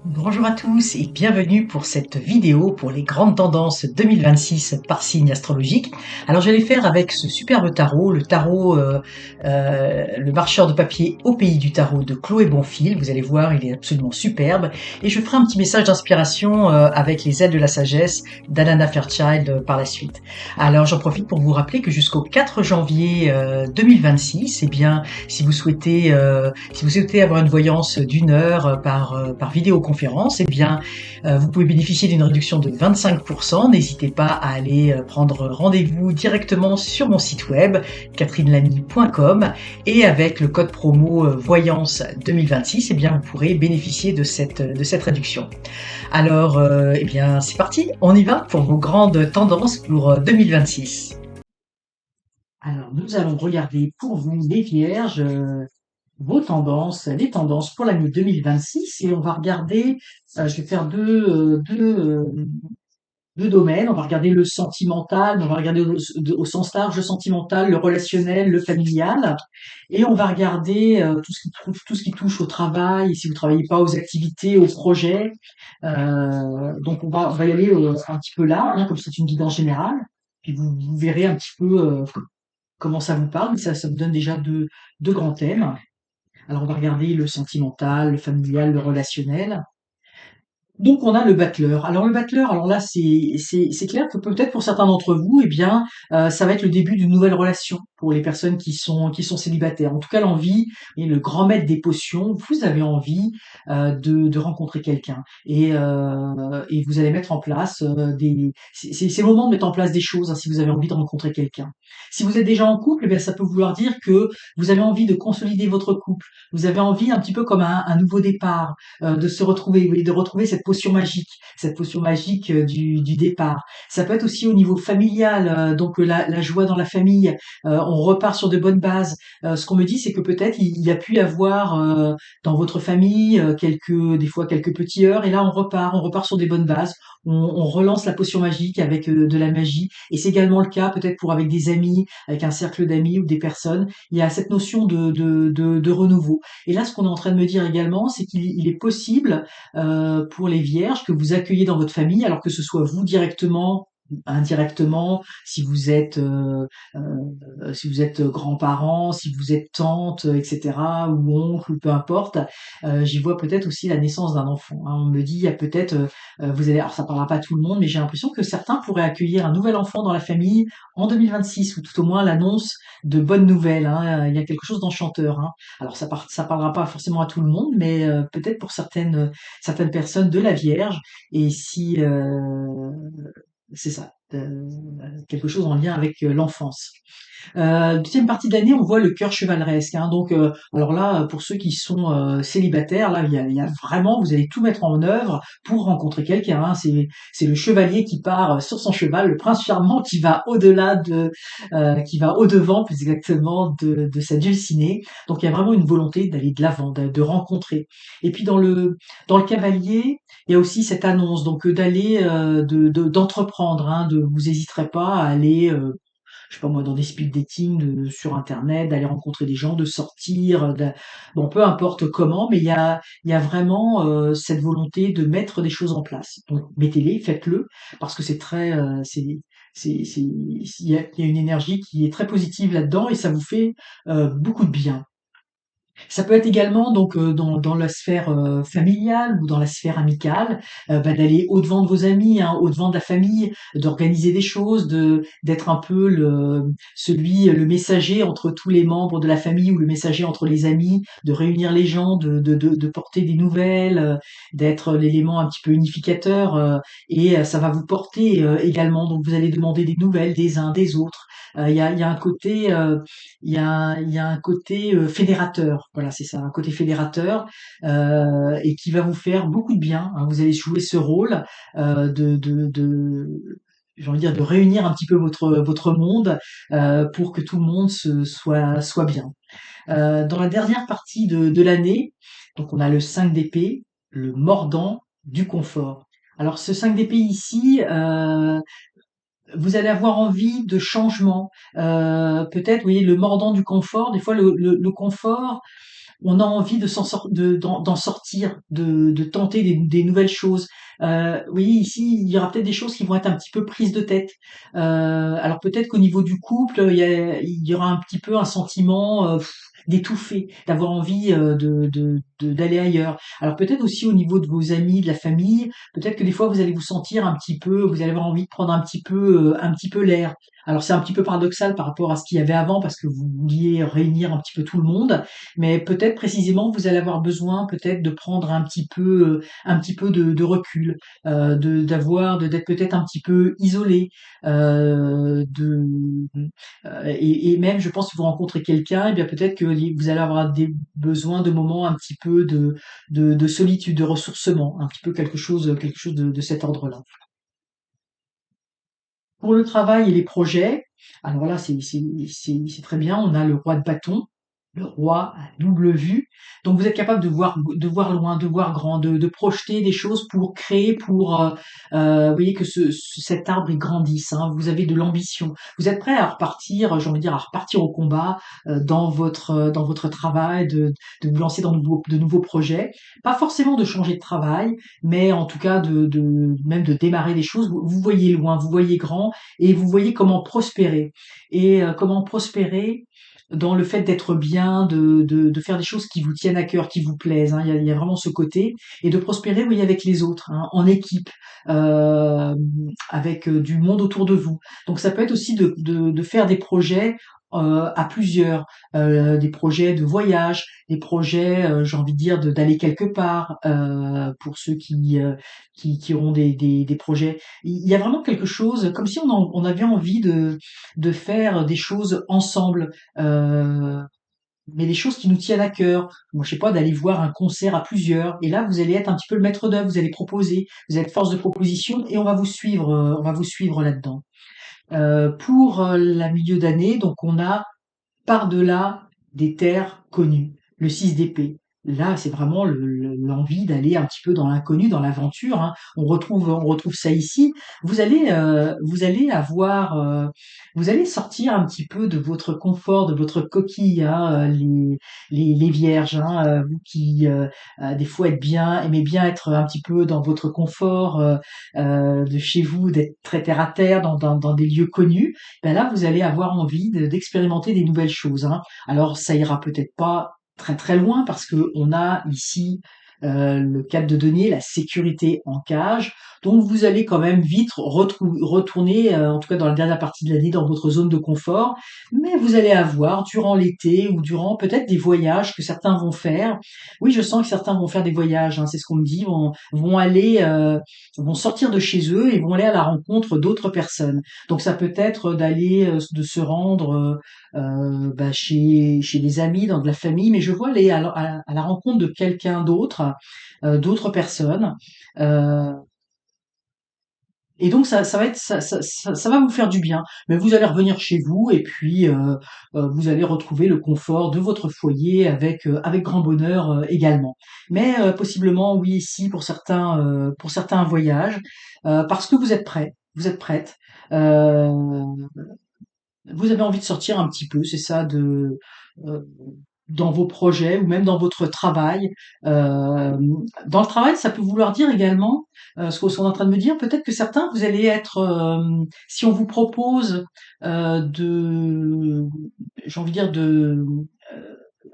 Bonjour à tous et bienvenue pour cette vidéo pour les grandes tendances 2026 par signe astrologique. Alors je vais les faire avec ce superbe tarot, le tarot, le marcheur de papier au pays du tarot de Chloé Bonfil. Vous allez voir, il est absolument superbe. Et je ferai un petit message d'inspiration avec les ailes de la sagesse d'Alana Fairchild par la suite. Alors j'en profite pour vous rappeler que jusqu'au 4 janvier 2026, eh bien, si vous souhaitez avoir une voyance d'1 heure par vidéoconférence, eh bien, vous pouvez bénéficier d'une réduction de 25%. N'hésitez pas à aller prendre rendez-vous directement sur mon site web, catherinelamy.com, et avec le code promo Voyance 2026, eh bien, vous pourrez bénéficier de cette réduction. Alors, eh bien, c'est parti, on y va pour vos grandes tendances pour 2026. Alors, nous allons regarder pour vous, les vierges, vos tendances, les tendances pour l'année 2026, et on va regarder, je vais faire deux domaines. On va regarder le sentimental, on va regarder au sens large le sentimental, le relationnel, le familial, et on va regarder tout ce qui touche au travail, et si vous travaillez pas, aux activités, aux projets. Donc on va y aller un petit peu là, hein, comme c'est une guidance générale, puis vous verrez un petit peu comment ça vous parle, mais ça vous donne déjà deux grands thèmes. Alors on va regarder le sentimental, le familial, le relationnel. Donc on a le battleur. Alors le battleur, alors là c'est clair que peut-être pour certains d'entre vous, eh bien ça va être le début d'une nouvelle relation pour les personnes qui sont célibataires. En tout cas l'envie et le grand maître des potions, vous avez envie de rencontrer quelqu'un et vous allez mettre en place c'est le moment de mettre en place des choses, hein, si vous avez envie de rencontrer quelqu'un. Si vous êtes déjà en couple, eh bien ça peut vouloir dire que vous avez envie de consolider votre couple. Vous avez envie un petit peu comme un nouveau départ, de se retrouver, oui, de retrouver cette potion magique du départ. Ça peut être aussi au niveau familial, donc la joie dans la famille. On repart sur de bonnes bases. Ce qu'on me dit, c'est que peut-être il y a pu y avoir dans votre famille des fois quelques petits heurts, et là on repart sur des bonnes bases. On relance la potion magique avec de la magie, et c'est également le cas peut-être pour avec des amis, avec un cercle d'amis ou des personnes. Il y a cette notion de renouveau. Et là, ce qu'on est en train de me dire également, c'est qu'il est possible pour les vierges que vous accueillez dans votre famille, alors que ce soit vous directement, indirectement, si vous êtes grands-parents, si vous êtes tante, etc., ou oncle, ou peu importe. J'y vois peut-être aussi la naissance d'un enfant, hein. On me dit, il y a peut-être, vous allez, alors ça parlera pas à tout le monde, mais j'ai l'impression que certains pourraient accueillir un nouvel enfant dans la famille en 2026, ou tout au moins l'annonce de bonnes nouvelles, hein. Il y a quelque chose d'enchanteur, hein. Alors ça parlera pas forcément à tout le monde, mais peut-être pour certaines personnes de la Vierge. Et si c'est ça, quelque chose en lien avec l'enfance. Deuxième partie d'année, on voit le cœur chevaleresque, hein. Donc, alors là, pour ceux qui sont célibataires, là, il y a vraiment, vous allez tout mettre en œuvre pour rencontrer quelqu'un, hein. C'est le chevalier qui part sur son cheval, le prince charmant qui va au devant, plus exactement, de sa dulcinée. Donc, il y a vraiment une volonté d'aller de l'avant, de rencontrer. Et puis dans le cavalier, il y a aussi cette annonce, donc d'aller, d'entreprendre, hein, vous hésiterez pas à aller je sais pas moi, dans des speed dating sur Internet, d'aller rencontrer des gens, de sortir, bon, peu importe comment, mais il y a vraiment cette volonté de mettre des choses en place. Donc, mettez-les, faites-le, parce que il y a une énergie qui est très positive là-dedans et ça vous fait beaucoup de bien. Ça peut être également donc dans la sphère familiale ou dans la sphère amicale, d'aller au-devant de vos amis, hein, au-devant de la famille, d'organiser des choses, d'être un peu le messager entre tous les membres de la famille ou le messager entre les amis, de réunir les gens, de porter des nouvelles, d'être l'élément un petit peu unificateur, ça va vous porter également. Donc vous allez demander des nouvelles des uns des autres. Il y a un côté il y a un côté fédérateur, voilà, c'est ça, un côté fédérateur, et qui va vous faire beaucoup de bien, hein. Vous allez jouer ce rôle j'ai envie de dire, de réunir un petit peu votre monde pour que tout le monde soit bien. Dans la dernière partie de l'année, donc on a le 5 d'épée, le mordant du confort. Alors ce 5 d'épée ici, vous allez avoir envie de changement. Peut-être, vous voyez, le mordant du confort. Des fois, le confort, on a envie d'en sortir, de tenter des nouvelles choses. Oui, ici, il y aura peut-être des choses qui vont être un petit peu prises de tête. Alors peut-être qu'au niveau du couple, il y aura un petit peu un sentiment d'étouffer, d'avoir envie d'aller ailleurs. Alors peut-être aussi au niveau de vos amis, de la famille, peut-être que des fois vous allez vous sentir un petit peu, vous allez avoir envie de prendre un petit peu l'air. Alors c'est un petit peu paradoxal par rapport à ce qu'il y avait avant parce que vous vouliez réunir un petit peu tout le monde, mais peut-être précisément vous allez avoir besoin peut-être de prendre un petit peu de recul, d'être peut-être un petit peu isolé, euh, de et même je pense que vous rencontrez quelqu'un, et bien peut-être que vous allez avoir des besoins de moments un petit peu de solitude, de ressourcement, un petit peu quelque chose de cet ordre-là. Pour le travail et les projets, alors là, c'est très bien. On a le roi de bâton, le roi à double vue. Donc vous êtes capable de voir loin, de voir grand, de projeter des choses pour créer, vous voyez que cet arbre il grandisse. Hein. Vous avez de l'ambition. Vous êtes prêt à repartir, j'ai envie de dire, à repartir au combat dans votre travail, de vous lancer dans de nouveaux projets. Pas forcément de changer de travail, mais en tout cas même de démarrer des choses. Vous voyez loin, vous voyez grand et vous voyez comment prospérer. Et comment prospérer dans le fait d'être bien, de faire des choses qui vous tiennent à cœur, qui vous plaisent. Hein. Il y a vraiment ce côté. Et de prospérer, oui, avec les autres, hein, en équipe, euh, avec du monde autour de vous. Donc ça peut être aussi de faire des projets à plusieurs, des projets de voyage, des projets, j'ai envie de dire, d'aller quelque part, pour ceux qui auront des projets. Il y a vraiment quelque chose, comme si on avait envie de faire des choses ensemble, euh, mais des choses qui nous tiennent à cœur. Moi, je sais pas, d'aller voir un concert à plusieurs. Et là, vous allez être un petit peu le maître d'œuvre, vous allez proposer, vous êtes force de proposition et on va vous suivre là-dedans. Pour la milieu d'année, donc on a par-delà des terres connues. Le 6 d'épée. Là, c'est vraiment l'envie d'aller un petit peu dans l'inconnu, dans l'aventure. Hein. On retrouve ça ici. Vous allez avoir, vous allez sortir un petit peu de votre confort, de votre coquille, hein, les vierges, hein, vous qui des fois aimez bien être un petit peu dans votre confort de chez vous, d'être très terre à terre, dans des lieux connus ben là, vous allez avoir envie d'expérimenter des nouvelles choses. Hein. Alors, ça ira peut-être pas très très loin parce que on a ici le cadre de données, la sécurité en cage. Donc, vous allez quand même vite retourner, en tout cas dans la dernière partie de l'année, dans votre zone de confort. Mais vous allez avoir durant l'été ou durant peut-être des voyages que certains vont faire. Oui, je sens que certains vont faire des voyages. Hein, c'est ce qu'on me dit. Vont sortir de chez eux et vont aller à la rencontre d'autres personnes. Donc ça peut être d'aller, de se rendre chez des amis, dans de la famille, mais je vois aller à la rencontre de quelqu'un d'autre, d'autres personnes. Euh, et donc ça va vous faire du bien. Mais vous allez revenir chez vous et puis vous allez retrouver le confort de votre foyer avec grand bonheur également. Mais possiblement oui ici pour certains voyages parce que vous êtes prêts, vous êtes prête. Euh, vous avez envie de sortir un petit peu, c'est ça, euh, dans vos projets ou même dans votre travail. Euh, Dans le travail, ça peut vouloir dire également, ce qu'on est en train de me dire, peut-être que certains, vous allez être, si on vous propose de, j'ai envie de dire euh,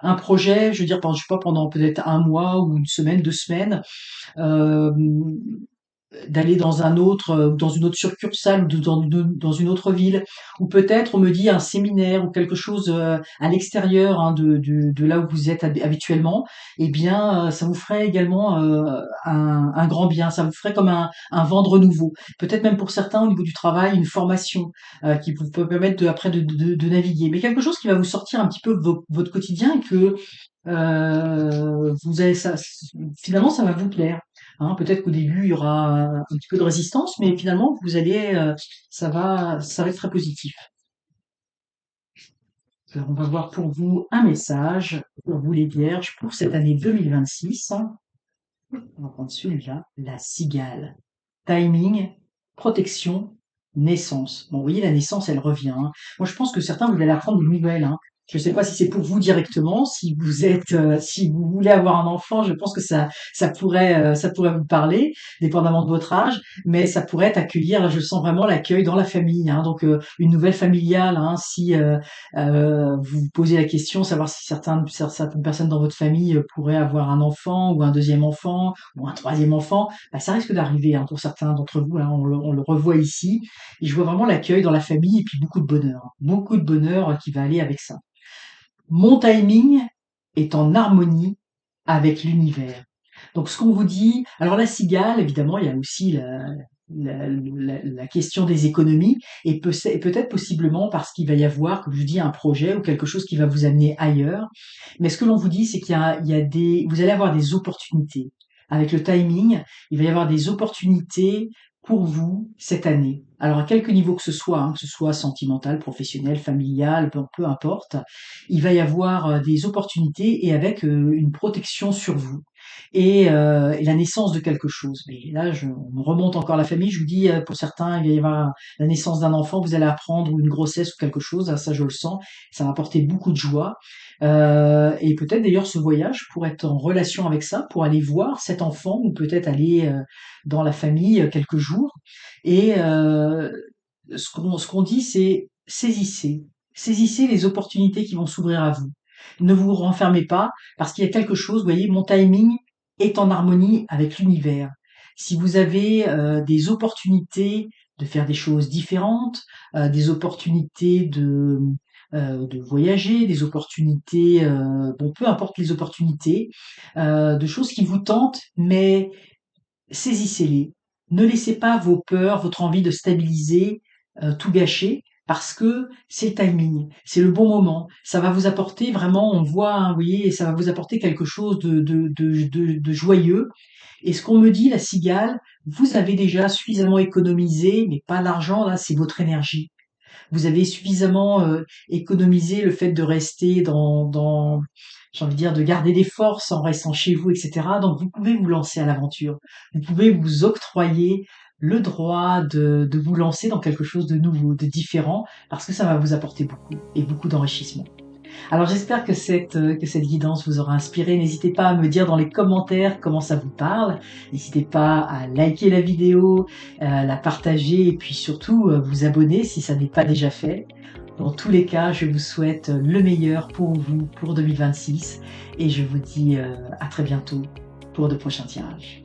un projet, je veux dire, je sais pas, pendant peut-être un mois ou une semaine, 2 semaines, euh, d'aller dans une autre succursale ou dans une autre ville, ou peut-être on me dit un séminaire ou quelque chose à l'extérieur hein, de là où vous êtes habituellement, eh bien ça vous ferait également un grand bien, ça vous ferait comme un vent de renouveau. Peut-être même pour certains au niveau du travail, une formation qui vous peut permettre après de naviguer, mais quelque chose qui va vous sortir un petit peu de votre quotidien et que vous avez ça, finalement ça va vous plaire. Hein, peut-être qu'au début il y aura un petit peu de résistance, mais finalement vous allez, ça va être très positif. Alors, on va voir pour vous un message pour vous les vierges pour cette année 2026. On va prendre celui-là, la cigale. Timing, protection, naissance. Bon, vous voyez, la naissance, elle revient. Hein. Moi, je pense que certains, vous allez apprendre des nouvelles. Hein. Je ne sais pas si c'est pour vous directement, si vous voulez avoir un enfant, je pense que ça pourrait vous parler, dépendamment de votre âge, mais ça pourrait être accueillir, là, je sens vraiment l'accueil dans la famille, hein, donc une nouvelle familiale, hein, si vous vous posez la question, savoir si certaines personnes dans votre famille pourraient avoir un enfant ou un deuxième enfant ou un troisième enfant, bah, ça risque d'arriver, hein, pour certains d'entre vous, hein, on le revoit ici, et je vois vraiment l'accueil dans la famille et puis beaucoup de bonheur qui va aller avec ça. Mon timing est en harmonie avec l'univers. Donc ce qu'on vous dit, alors la cigale, évidemment, il y a aussi la question des économies et peut-être possiblement parce qu'il va y avoir, comme je vous dis, un projet ou quelque chose qui va vous amener ailleurs. Mais ce que l'on vous dit, c'est il y a vous allez avoir des opportunités. Avec le timing, il va y avoir des opportunités pour vous cette année. Alors à quelque niveau que ce soit, hein, que ce soit sentimental, professionnel, familial, peu importe, il va y avoir des opportunités et avec une protection sur vous et la naissance de quelque chose. Mais là, on remonte encore à la famille. Je vous dis, pour certains, il va y avoir la naissance d'un enfant, vous allez apprendre ou une grossesse ou quelque chose. Ça, je le sens. Ça va apporter beaucoup de joie. Et peut-être d'ailleurs ce voyage pour être en relation avec ça, pour aller voir cet enfant ou peut-être aller dans la famille quelques jours. Et ce qu'on dit, c'est saisissez les opportunités qui vont s'ouvrir à vous. Ne vous renfermez pas parce qu'il y a quelque chose, vous voyez, mon timing est en harmonie avec l'univers. Si vous avez des opportunités de faire des choses différentes, des opportunités de voyager, des opportunités, bon, peu importe les opportunités, de choses qui vous tentent, mais saisissez-les. Ne laissez pas vos peurs, votre envie de stabiliser, tout gâcher parce que c'est le timing, c'est le bon moment. Ça va vous apporter vraiment, on voit, hein, vous voyez, ça va vous apporter quelque chose de joyeux. Et ce qu'on me dit, la cigale, vous avez déjà suffisamment économisé, mais pas l'argent, là, c'est votre énergie. Vous avez suffisamment économisé le fait de rester j'ai envie de dire, de garder des forces en restant chez vous, etc. Donc vous pouvez vous lancer à l'aventure. Vous pouvez vous octroyer le droit de vous lancer dans quelque chose de nouveau, de différent, parce que ça va vous apporter beaucoup et beaucoup d'enrichissement. Alors j'espère que cette guidance vous aura inspiré. N'hésitez pas à me dire dans les commentaires comment ça vous parle. N'hésitez pas à liker la vidéo, la partager et puis surtout vous abonner si ça n'est pas déjà fait. Dans tous les cas, je vous souhaite le meilleur pour vous pour 2026 et je vous dis à très bientôt pour de prochains tirages.